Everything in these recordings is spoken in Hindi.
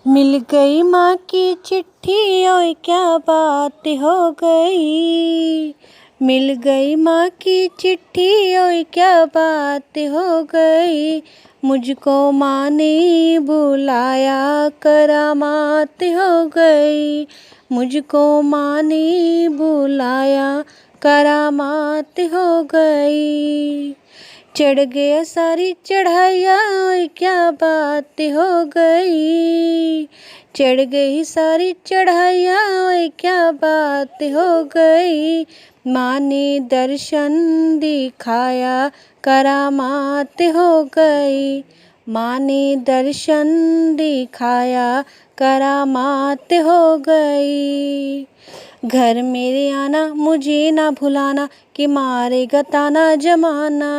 मिल गई माँ की चिट्ठी, ओए क्या बात हो गई। मिल गई माँ की चिट्ठी, ओए क्या बात हो गई। मुझको माँ ने बुलाया, करामात हो गई। मुझको माँ ने बुलाया, करामात हो गई। चढ़ गया सारी चढ़ाइया, ओए क्या बात हो गई। चढ़ गई सारी चढ़ाइया, ओए क्या बात हो गई। माँ ने दर्शन दिखाया, करामात हो गई। माँ ने दर्शन दिखाया, करामात हो गई। घर मेरे आना, मुझे ना भुलाना, कि मारेगा ताना जमाना।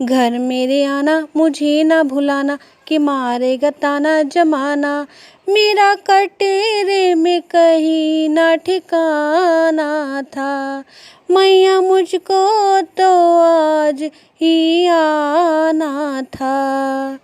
घर मेरे आना, मुझे ना भुलाना, कि मारेगा ताना जमाना। मेरा कटेरे में कहीं ना ठिकाना था। मैया मुझको तो आज ही आना था।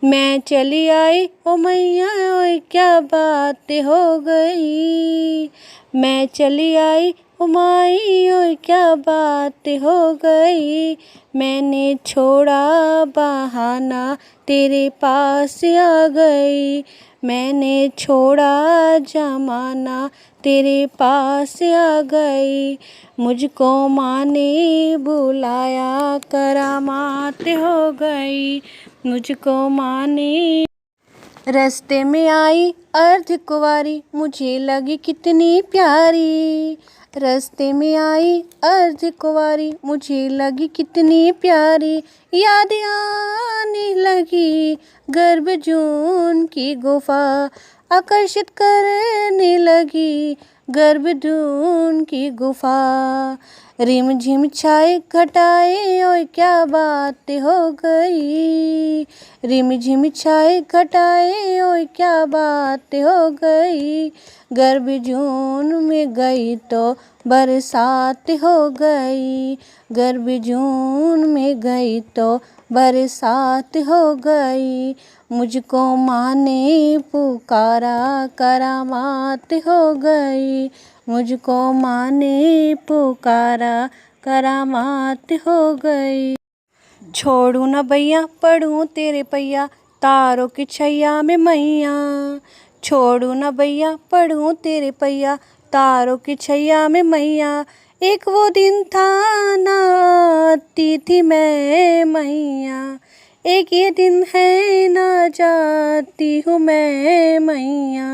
मैं चली आई ओ मैया, ओए क्या बात हो गई। मैं चली आई ओ माई, ओए क्या बात हो गई। मैंने छोड़ा बहाना, तेरे पास आ गई। मैंने छोड़ा जमाना, तेरे पास आ गई। मुझको माँ ने बुलाया, करामात हो गई। मुझको माँ ने रास्ते में आई अर्ध कुंवारी, मुझे लगी कितनी प्यारी। रास्ते में आई अर्ध कुंवारी, मुझे लगी कितनी प्यारी। याद आने लगी गर्भ जून की गुफा, आकर्षित करने लगी गर्भ जून की गुफा। रिम झिम छाए घटाए, ओए क्या बात हो गई। रिम झिम छाए घटाए, ओए क्या बात हो गई। गर्भ जून में गई तो बरसात हो गई। गर्भ जून में गई तो बरसात हो गई। मुझको माँ ने पुकारा, करामात हो गई। मुझको माँ ने पुकारा, करामात हो गई। छोड़ू न भैया, पढ़ूँ तेरे पैया, तारों की छैया में मैया। छोड़ू न भैया, पढ़ूँ तेरे पैया, तारों की छैया में मैया। एक वो दिन था ना आती थी मैं मैया, एक ये दिन है ना जाती हूँ मैं मैया।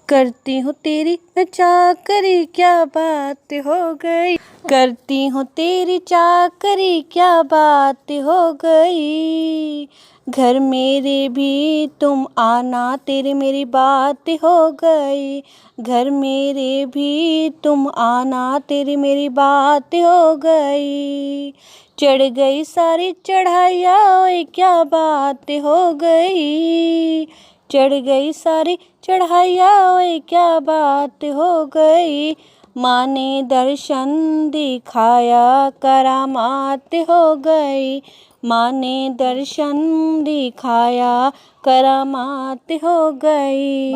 करती हूँ तेरी मैं चाकरी, क्या बात हो गई। करती हूँ तेरी चाकरी, क्या बात हो गई। घर मेरे भी तुम आना, तेरी मेरी बात हो गई। घर मेरे भी तुम आना, तेरी मेरी बात हो गई। चढ़ गई सारी चढ़ाइया, ओए क्या बात हो गई। चढ़ गई सारी चढ़ाइया, ओए क्या बात हो गई। माँ ने दर्शन दिखाया, करामात हो गई। माँ ने दर्शन दिखाया, करामात हो गई।